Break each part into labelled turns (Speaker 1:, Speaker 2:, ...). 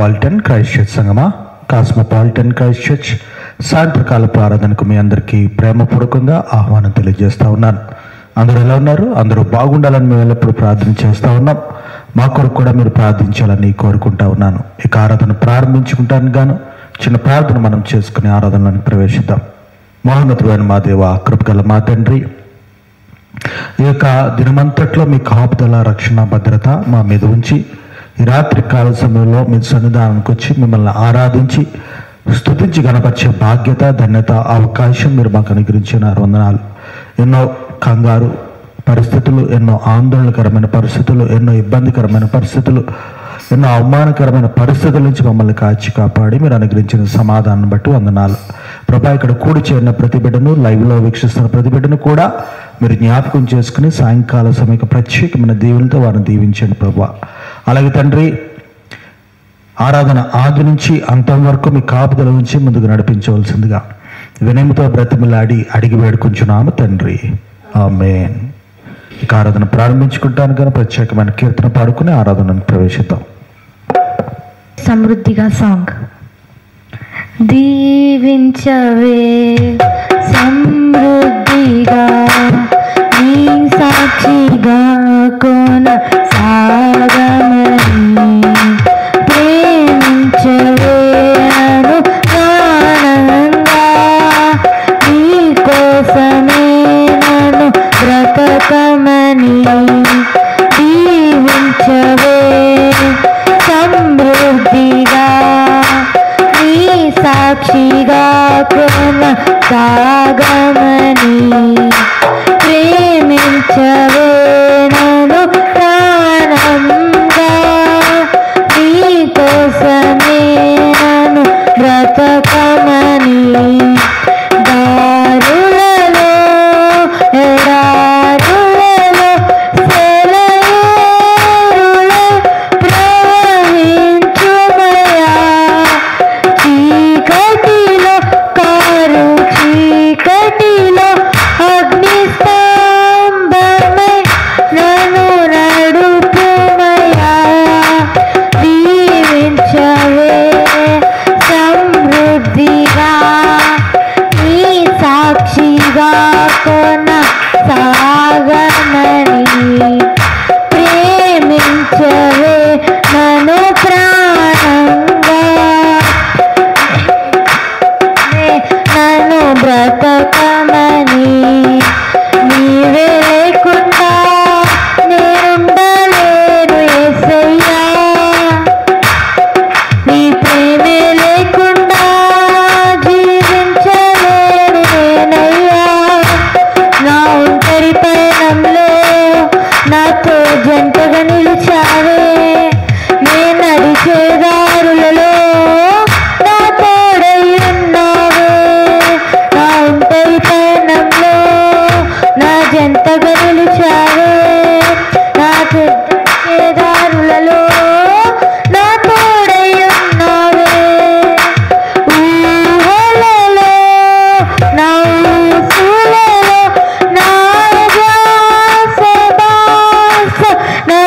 Speaker 1: Cosmopolitan Christ church సంగమా, cosmopolitan Christ church సాయంత్రకాలపు ఆరాధనకు మీ అందరికీ ప్రేమపూర్వకంగా ఆహ్వానం తెలియజేస్తూ ఉన్నాను. అందరూ ఎలా ఉన్నారు? అందరూ బాగుండాలని మేము ఎల్లప్పుడూ ప్రార్థన చేస్తూ ఉన్నాం. మా కొరకు కూడా మీరు ప్రార్థించాలని కోరుకుంటా ఉన్నాను. ఇక ఆరాధన ప్రారంభించుకుంటాను గాను చిన్న ప్రార్థన మనం చేసుకుని ఆరాధనలోకి ప్రవేశిద్దాం. మహోన్నతుడైన మా దేవ, కృపగల మా తండ్రి, ఈ యొక్క దినమంతట్లో మీ కాపుదల, రక్షణ, భద్రత మా మీద ఉంచి ఈ రాత్రి కాల సమయంలో మీ సన్నిధానానికి వచ్చి మిమ్మల్ని ఆరాధించి స్తుతించి గణపరిచే బాధ్యత, ధన్యత, అవకాశం మీరు మాకు అనుగ్రహించిన వందనాలు. ఎన్నో కంగారు పరిస్థితులు, ఎన్నో ఆందోళనకరమైన పరిస్థితులు, ఎన్నో ఇబ్బందికరమైన పరిస్థితులు, ఎన్నో అవమానకరమైన పరిస్థితుల నుంచి మమ్మల్ని కాచి కాపాడి మీరు అనుగ్రహించిన సమాధానం బట్టి వందనాలు. ప్రభా, ఇక్కడ కూడి చేరిన ప్రతి బిడ్డను, లైవ్లో వీక్షిస్తున్న ప్రతి బిడ్డను కూడా మీరు జ్ఞాపకం చేసుకుని సాయంకాల సమయకు ప్రత్యేకమైన దీవులతో వారిని దీవించండి ప్రభా. అలాగే తండ్రి, ఆరాధన ఆది నుంచి అంతం వరకు మీ కాపుదల నుంచి ముందుకు నడిపించవలసిందిగా వినయంతో బ్రతిమలాడి అడిగి వేడుకుంటున్నాము తండ్రి, ఆమేన్. ఇక ఆరాధన ప్రారంభించుకుంటాను కానీ ప్రత్యేకమైన కీర్తన పాడుకుని ఆరాధనకు ప్రవేశిద్దాం.
Speaker 2: సమృద్ధిగా సాంగ్. దీవించవే సమృద్ధిగా నీ సాక్షిగా కొన సాగమని, ప్రేమించవే నన్ను ప్రాణంగా, నీ కోసమే నన్ను బ్రతకమని. దీవించవే సమృద్ధిగా నీ సాక్షిగా కొన సాగమని, ప్రేమించవే నన్ను ప్రాణంగా, నీ కోసమే నన్ను బ్రతకమని. దారులలో ఎడారులలో సెలయేరులై ప్రవహించుమయా, చీకటిలో కారు చీకటిలో అగ్నిస్తంభమై నన్ను నడుపుమయా. దీవించవే సమృద్ధిగా నీ సాక్షిగా కొన సాగమని, ప్రేమించవే నన్ను ప్రాణంగా, నన్ను బ్రతకమని. నీవే లేకుండా నేనుండలేను యేసయ్యా, నీ ప్రేమే లేకుండా జీవించలేను నేనయ్యా. నా ఒంటరి పయనంలో నాతో జంటగా నిలిచావే, నేను నడిచే దారులలో నా తోడై ఉన్నావే. నా ఒంటరి పయనంలో నా జంటగా నిలిచావే, నాతో నడిచే దారులలో నా తోడై ఉన్నావే. ఊహలలో నా ఊసులలో నా ధ్యాస బాస, నా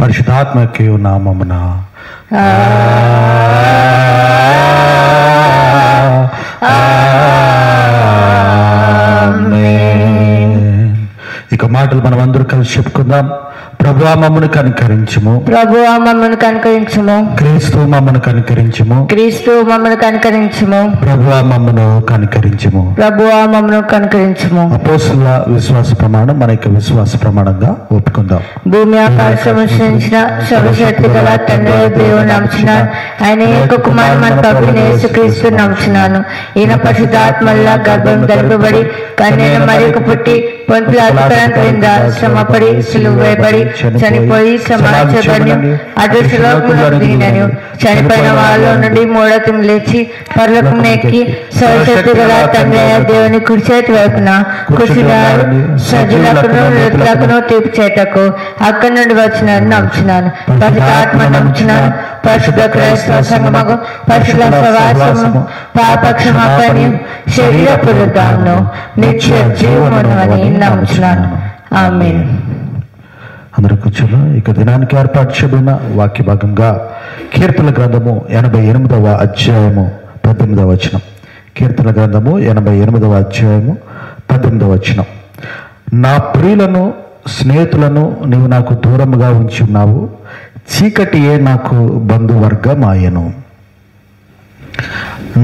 Speaker 1: పరిశుద్ధాత్మకి నామమున ఇక మాటలు మనం అందరూ కలిసి చెప్పుకుందాం. ప్రభువా మమ్మను కనికరించుము,
Speaker 2: ప్రభువా మమ్మను కనికరించుము,
Speaker 1: క్రీస్తు మమ్మను కనికరించుము,
Speaker 2: క్రీస్తు మమ్మను కనికరించుము,
Speaker 1: ప్రభువా మమ్మను కనికరించుము.
Speaker 2: ప్రభువా మమ్మను కనికరించుము.
Speaker 1: అపోస్తుల విశ్వాస ప్రమాణం మన యొక్క విశ్వాస ప్రమాణంగా ఒప్పుకుందాం.
Speaker 2: భూమి ఆకాశం సృష్టించిన సర్వశక్తి గల తండ్రి దేవుడు నమ్ముచున్నాను. ఆయన యొక్క కుమారుడు మన ప్రభువైన యేసుక్రీస్తు నమ్ముచున్నాను. ఈయన పరిశుద్ధాత్మల్లా గర్భం ధరింపబడి కన్యక మరియకు పుట్టి పొంతిపిలాతు క్రింద శ్రమపడి సిలువ వేయబడి చనిపోయి సమాధించబడి అదృశ్యలోకంలో దిగినను. చనిపోయిన వాళ్ళలో నుండి మూడోతం లేచి పరలోకం ఎక్కి సర్వశక్తి గల తండ్రి దేవుని కుడి చేతి వైపున కూర్చున్నారు. సజ్జులకును మృతులకును తీర్పు చేయుటకు అక్కడి నుండి వచ్చినాను నమ్ముచున్నాను. పరిశుద్ధాత్మ నమ్ముచున్నాను. పరిశుద్ధ క్రైస్తవ సంఘమును, పరిశుద్ధ సహవాసము, పాప క్షమాపణను, శరీర పునరుద్ధానమును, నిత్య జీవమును అని నమ్ముచున్నాను. ఆమేన్.
Speaker 1: అందరూ కూర్చొని ఇక దినానికి ఏర్పాటు చేయబడిన వాక్య భాగంగా కీర్తన గ్రంథము 88వ అధ్యాయము 18వ వచనం. కీర్తన గ్రంథము 88వ అధ్యాయము 18వ వచనం. నా ప్రియులను స్నేహితులను నీవు నాకు దూరముగా ఉంచి ఉన్నావు, చీకటియే నాకు బంధువర్గమాయను.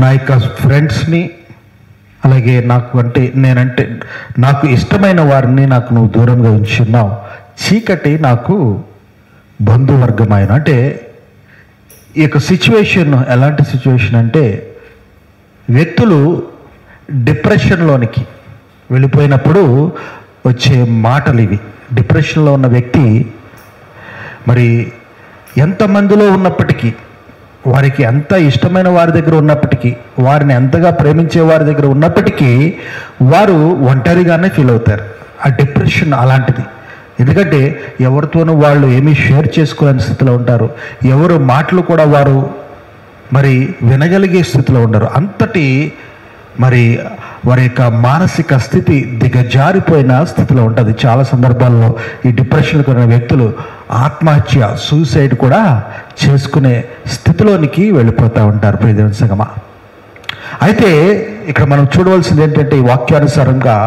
Speaker 1: నా యొక్క ఫ్రెండ్స్ని, అలాగే నేనంటే నాకు ఇష్టమైన వారిని నాకు నువ్వు దూరంగా ఉంచి ఉన్నావు, చీకటి నాకు బంధువర్గమైన. అంటే ఈ యొక్క సిచ్యువేషన్ ఎలాంటి సిచ్యువేషన్ అంటే, వ్యక్తులు డిప్రెషన్లోనికి వెళ్ళిపోయినప్పుడు వచ్చే మాటలు ఇవి. డిప్రెషన్లో ఉన్న వ్యక్తి మరి ఎంతమందిలో ఉన్నప్పటికీ, వారికి ఎంత ఇష్టమైన వారి దగ్గర ఉన్నప్పటికీ, వారిని ఎంతగా ప్రేమించే వారి దగ్గర ఉన్నప్పటికీ వారు ఒంటరిగానే ఫీల్ అవుతారు. ఆ డిప్రెషన్ అలాంటిది. ఎందుకంటే ఎవరితోనూ వాళ్ళు ఏమీ షేర్ చేసుకోలేని స్థితిలో ఉంటారు. ఎవరు మాటలు కూడా వారు మరి వినగలిగే స్థితిలో ఉండరు. అంతటి మరి వారి యొక్క మానసిక స్థితి దిగజారిపోయిన స్థితిలో ఉంటుంది. చాలా సందర్భాల్లో ఈ డిప్రెషన్కి ఉన్న వ్యక్తులు ఆత్మహత్య, సూసైడ్ కూడా చేసుకునే స్థితిలోనికి వెళ్ళిపోతూ ఉంటారు. ప్రియదేవుని సంగమా, అయితే ఇక్కడ మనం చూడవలసింది ఏంటంటే, ఈ వాక్యానుసారంగా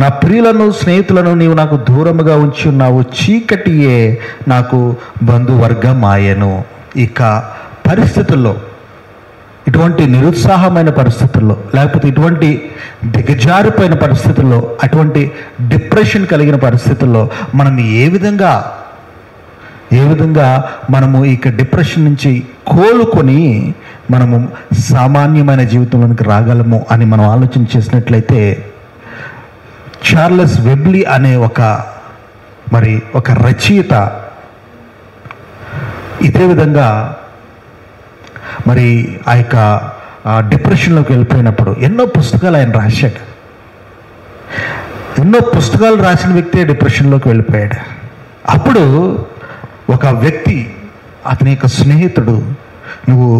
Speaker 1: నా ప్రియులను స్నేహితులను నీవు నాకు దూరముగా ఉంచి ఉన్నావు, చీకటియే నాకు బంధువర్గమాయెను. ఇక పరిస్థితుల్లో, ఇటువంటి నిరుత్సాహమైన పరిస్థితుల్లో, లేకపోతే ఇటువంటి దిగజారిపోయిన పరిస్థితుల్లో, అటువంటి డిప్రెషన్ కలిగిన పరిస్థితుల్లో మనం ఏ విధంగా మనము ఇక డిప్రెషన్ నుంచి కోలుకొని మనము సామాన్యమైన జీవితంలోనికి రాగలము అని మనం ఆలోచన చేసినట్లయితే, చార్లెస్ వెబ్లీ అనే ఒక రచయిత ఇదే విధంగా మరి ఆ యొక్క డిప్రెషన్లోకి వెళ్ళిపోయినప్పుడు ఎన్నో పుస్తకాలు ఆయన రాశాడు. ఎన్నో పుస్తకాలు రాసిన వ్యక్తే డిప్రెషన్లోకి వెళ్ళిపోయాడు. అప్పుడు ఒక వ్యక్తి, అతని యొక్క స్నేహితుడు, నువ్వు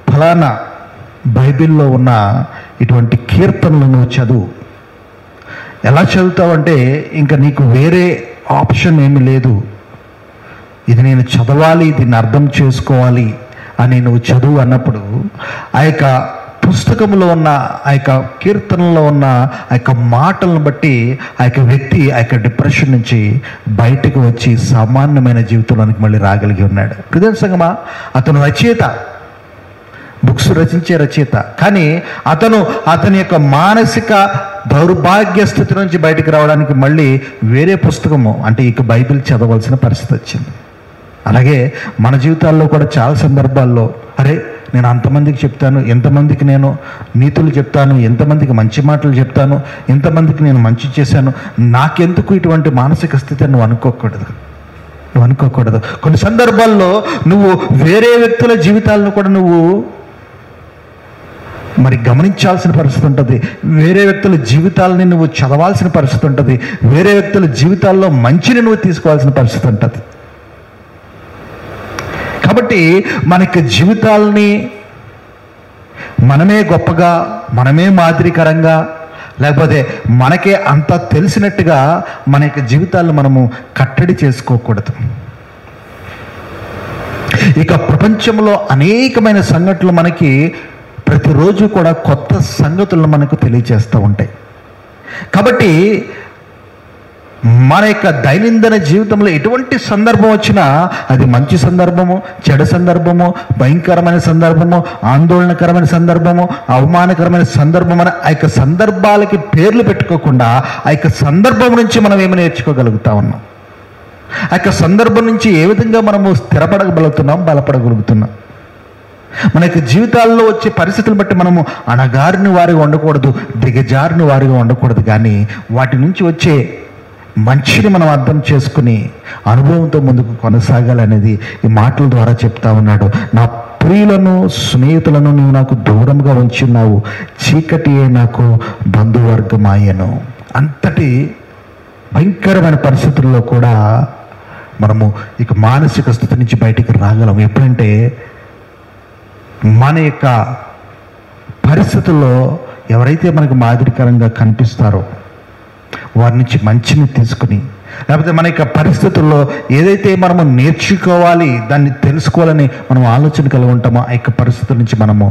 Speaker 1: ఫలానా బైబిల్లో ఉన్న ఇటువంటి కీర్తనలు నువ్వు చదువు. ఎలా చదువుతావంటే ఇంకా నీకు వేరే ఆప్షన్ ఏమీ లేదు, ఇది నేను చదవాలి, దీన్ని అర్థం చేసుకోవాలి అని నువ్వు చదువు అన్నప్పుడు, ఆ యొక్క పుస్తకంలో ఉన్న ఆ యొక్క కీర్తనలో ఉన్న ఆ యొక్క మాటలను బట్టి ఆ యొక్క వ్యక్తి ఆ యొక్క డిప్రెషన్ నుంచి బయటకు వచ్చి సామాన్యమైన జీవితంలోనికి మళ్ళీ రాగలిగి ఉన్నాడు. ప్రియమైన సంగమా, అతను రచయిత, బుక్స్ రచించే రచయిత, కానీ అతని యొక్క మానసిక దౌర్భాగ్య స్థితి నుంచి బయటకు రావడానికి మళ్ళీ వేరే పుస్తకము, అంటే ఇక బైబిల్ చదవలసిన పరిస్థితి వచ్చింది. అలాగే మన జీవితాల్లో కూడా చాలా సందర్భాల్లో, అరే నేను అంతమందికి చెప్తాను, ఎంతమందికి నేను నీతులు చెప్తాను, ఎంతమందికి మంచి మాటలు చెప్తాను, ఎంతమందికి నేను మంచి చేశాను, నాకెందుకు ఇటువంటి మానసిక స్థితి నువ్వు అనుకోకూడదు. కొన్ని సందర్భాల్లో నువ్వు వేరే వ్యక్తుల జీవితాలను కూడా నువ్వు మరి గమనించాల్సిన పరిస్థితి ఉంటుంది. వేరే వ్యక్తుల జీవితాలని నువ్వు చదవాల్సిన పరిస్థితి ఉంటుంది. వేరే వ్యక్తుల జీవితాల్లో మంచిని నువ్వు తీసుకోవాల్సిన పరిస్థితి ఉంటుంది. కాబట్టి మనకి జీవితాలని మనమే గొప్పగా, మనమే మాదిరికరంగా, లేకపోతే మనకే అంతా తెలిసినట్టుగా మన యొక్క జీవితాలను మనము కట్టడి చేసుకోకూడదు. ఇక ప్రపంచంలో అనేకమైన సంఘటనలు మనకి ప్రతిరోజు కూడా కొత్త సంగతులను మనకు తెలియజేస్తూ ఉంటాయి. కాబట్టి మన యొక్క దైనందిన జీవితంలో ఎటువంటి సందర్భం వచ్చినా అది మంచి సందర్భము, చెడు సందర్భము, భయంకరమైన సందర్భము, ఆందోళనకరమైన సందర్భము, అవమానకరమైన సందర్భం అని ఆ యొక్క సందర్భాలకి పేర్లు పెట్టుకోకుండా ఆ యొక్క సందర్భం నుంచి మనం ఏమి నేర్చుకోగలుగుతా ఉన్నాం, ఆ యొక్క సందర్భం నుంచి ఏ విధంగా మనము స్థిరపడగలుగుతున్నాం, బలపడగలుగుతున్నాం. మన యొక్క జీవితాల్లో వచ్చే పరిస్థితులను బట్టి మనము అణగారిన వారిగా ఉండకూడదు, దిగజారిన వారిగా ఉండకూడదు. కానీ వాటి నుంచి వచ్చే మంచిని మనం అర్థం చేసుకుని అనుభవంతో ముందుకు కొనసాగాలనేది ఈ మాటల ద్వారా చెప్తా ఉన్నాడు. నా ప్రియులను స్నేహితులను నీవు నాకు దూరంగా ఉంచున్నావు, చీకటియే నాకు బంధువర్గమాయను. అంతటి భయంకరమైన పరిస్థితుల్లో కూడా మనము ఇక మానసిక స్థితి నుంచి బయటికి రాగలం. ఎప్పుడంటే మన యొక్క పరిస్థితుల్లో ఎవరైతే మనకు మాదిరికరంగా కనిపిస్తారో వారి నుంచి మంచిని తీసుకుని, లేకపోతే మన యొక్క పరిస్థితుల్లో ఏదైతే మనము నేర్చుకోవాలి, దాన్ని తెలుసుకోవాలని మనం ఆలోచన కలిగి ఉంటామో ఆ యొక్క పరిస్థితుల నుంచి మనము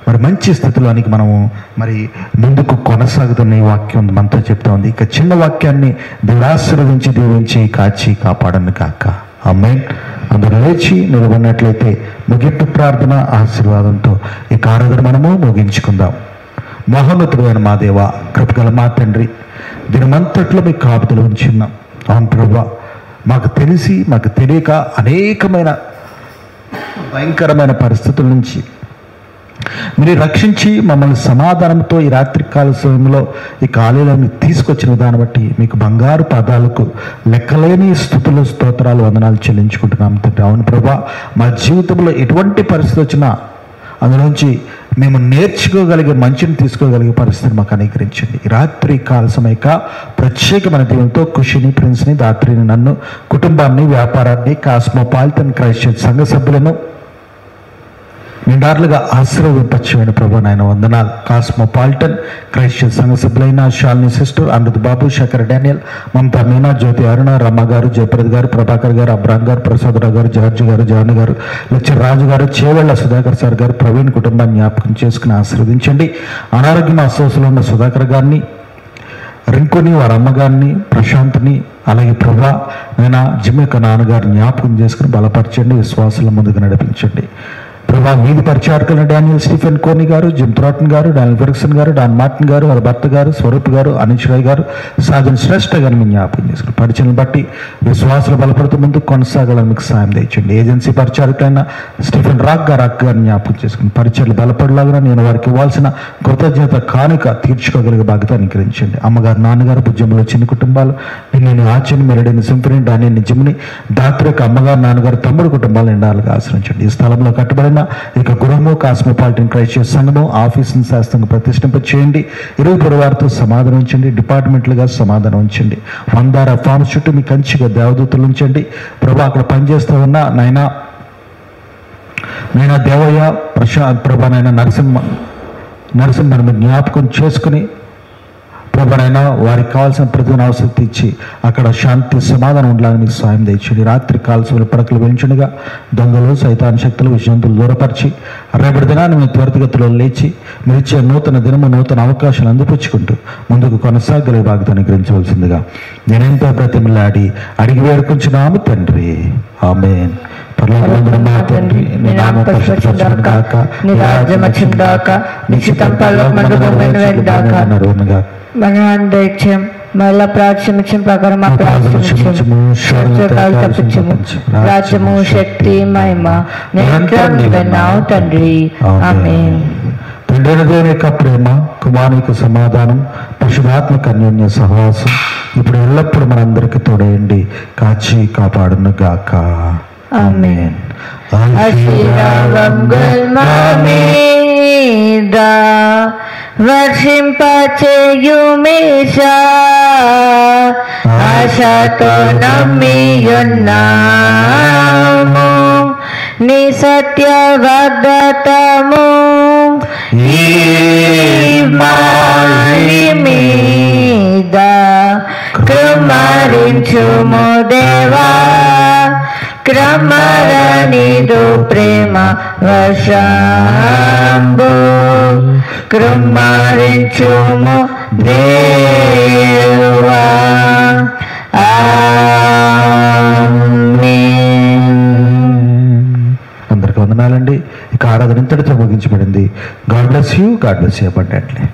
Speaker 1: మరి మంచి స్థితిలోనికి మనము మరి ముందుకు కొనసాగుతున్న ఈ వాక్యం మనతో చెప్తా ఉంది. ఇక చిన్న వాక్యాన్ని దేవుడు ఆశీర్వదించి దీవించి కాచి కాపాడను కాక. ఆమేన్. అందరూ లేచి నిలబడినట్లయితే ముగింపు ప్రార్థన ఆశీర్వాదంతో ఈ ఆరాధన మనము ముగించుకుందాం. మహోన్నతుడైన మా దేవ, కృపగల మా తండ్రి, దినమంతట్లో మీ కాపుదలు ఉంచున్నాం. అవును ప్రభువా, మాకు తెలిసి మాకు తెలియక అనేకమైన భయంకరమైన పరిస్థితుల నుంచి మీరు రక్షించి మమ్మల్ని సమాధానంతో ఈ రాత్రికాల సమయంలో ఈ కాలేయాన్ని తీసుకొచ్చిన విధానం బట్టి మీకు బంగారు పాదాలకు లెక్కలేని స్తుతులు, స్తోత్రాలు, వందనాలు చెల్లించుకుంటున్నాం తండ్రి. అవును ప్రభా, మా జీవితంలో ఎటువంటి పరిస్థితి వచ్చినా అందులోంచి మేము నేర్చుకోగలిగే మంచిని తీసుకోగలిగే పరిస్థితిని మాకు అనుగ్రహించండి. ఈ రాత్రి కాల సమయక ప్రత్యేకమైన దీవెనతో ఖుషిని, ప్రిన్స్ని, దాత్రిని, నన్ను, కుటుంబాన్ని, వ్యాపారాన్ని, కాస్మోపాలిటన్ క్రైస్ట్ సంఘ సభ్యులను నిండార్లుగా ఆశీర్వదింపచ్చమైన ప్రభు నాయన వందనాలు. కాస్మోపాలిటన్ క్రైస్ట్ సంఘ సభ్యులైన శాలిని సిస్టర్, అమృత్ బాబు, శేఖర్ డానియల్, మమతా, మీనా, జ్యోతి, అరుణ, రమ్మ గారు, జయప్రద్ గారు, ప్రభాకర్ గారు, అబ్రాహం గారు, ప్రసాదరావు గారు, జార్జి గారు, జగన్ గారు, లెక్చర్ రాజు గారు, చేవెళ్ల సుధాకర్ సార్ గారు, ప్రవీణ్ కుటుంబాన్ని జ్ఞాపకం చేసుకుని ఆశీర్వదించండి. అనారోగ్యం అసోసులో ఉన్న సుధాకర్ గారిని, రింకుని, వారి అమ్మగారిని, ప్రశాంత్ని, అలాగే ప్రభా నేను జిమ్ యొక్క నాన్నగారిని జ్ఞాపకం చేసుకుని బలపరచండి, విశ్వాసాల ముందుకు నడిపించండి. ప్రభా వీధి పరిచారకులు డానియల్ స్టీఫెన్ కోని గారు, జిమ్ థ్రాటన్ గారు, డానియల్ ఫెర్గ్సన్ గారు, డాన్ మార్టిన్ గారు, వారి భర్త గారు, స్వరూప్ గారు, అనిష్ రాయ్ గారు, సాజన్ శ్రేష్ఠ గారిని మీ జ్ఞాపకం చేసుకుని పరిచయం బట్టి విశ్వాసాలు బలపడుతూ ముందుకు కొనసాగాలని మీకు సాయం తెచ్చండి. ఏజెన్సీ పరిచారకులైన స్టీఫెన్ రాక్ గారిని జ్ఞాపకం చేసుకుని పరిచయలు బలపడలాగా నేను వారికి ఇవ్వాల్సిన కృతజ్ఞత కానుక తీర్చుకోగలిగే బాధ్యత అనుగ్రహించండి. అమ్మగారు, నాన్నగారు, భుజంలో చిన్న కుటుంబాలు నేను ఆచని, మెరడిని, సింఫనీ, డానియల్ని, జిమ్ని, దాత్రి యొక్క అమ్మగారు, నాన్నగారు, తమ్ముడు కుటుంబాలు నిండాలుగా ఆశ్రయించండి. ఈ స్థలంలో కట్టబడిన ఇక గృహము, కాస్మోపాలిటన్ క్రైస్ట్ సంఘము, ఆఫీసును శాస్త్రంగా ప్రతిష్ఠింప చేయండి. ఇరుగు పొరుగు వారితో సమాధానం ఉంచండి, డిపార్ట్మెంట్లుగా సమాధానం ఉంచండి. మందార ఫార్మ్స్ చుట్టూ మీ కంచిగా దేవదూతలు ఉంచండి. ప్రభా అక్కడ పనిచేస్తూ ఉన్న నైనా దేవయ్య, ప్రశాంత్, ప్రభా నైనా నరసింహను జ్ఞాపకం చేసుకుని ప్రభానైనా వారికి కావాల్సిన ప్రతిదిన అవసరం ఇచ్చి అక్కడ శాంతి సమాధానం ఉండాలని మీకు సాయం తెచ్చండి. రాత్రి కాల్సిన పడకలు వెంచుండగా దొంగలు, సైతాన్ శక్తులు, విషయంతులు దూరపరిచి రేపటి దినాన్ని మీ త్వరితగతిలో లేచి మీరు ఇచ్చే నూతన దినము, నూతన అవకాశాలు అందిపుచ్చుకుంటూ ముందుకు కొనసాగలే బాధ్యతను గ్రహించవలసిందిగా నేనెంతో బ్రతిమలాడి అడిగి వేడుకుంటున్నాము తండ్రి. ఆమేన్. పరలోకమందున్న తండ్రి, నీ నామము పరిశుద్ధపరచబడును గాక, నీ రాజ్యం వచ్చును గాక, నీ చిత్తం పరలోకమందు నెరవేరును గాక.
Speaker 2: మనందరికీ మళ్ళా ప్రార్థించం ప్రకారం మా ప్రార్థించము, తప్పించము. రాజ్యము, శక్తి, మహిమ నిరంతరం నీవెన్నావు తండ్రి. ఆమేన్.
Speaker 1: తండ్రి దేవుని యొక్క ప్రేమ, కుమారుని యొక్క సమాధానం, పరిశుద్ధాత్మక అన్యోన్య సహవాసం ఇప్పుడు ఎల్లప్పుడూ మనందరికీ తోడేయండి, కాచి కాపాడును గాక.
Speaker 2: ఆమేన్. వర్షింపచేయుమేషా, ఆశతో నమ్మియున్నాము నీ సత్య వాగ్దానము ఈ మారి మీద కృమరించుము దేవా, క్రమరనిదు ప్రేమ వర్షంబు కృమరించుము దేవా.
Speaker 1: అందరికీ వందనాలండి. ఇక ఆరాధన ఇంతటితో ముగించబడింది. God bless you. God bless you abundantly.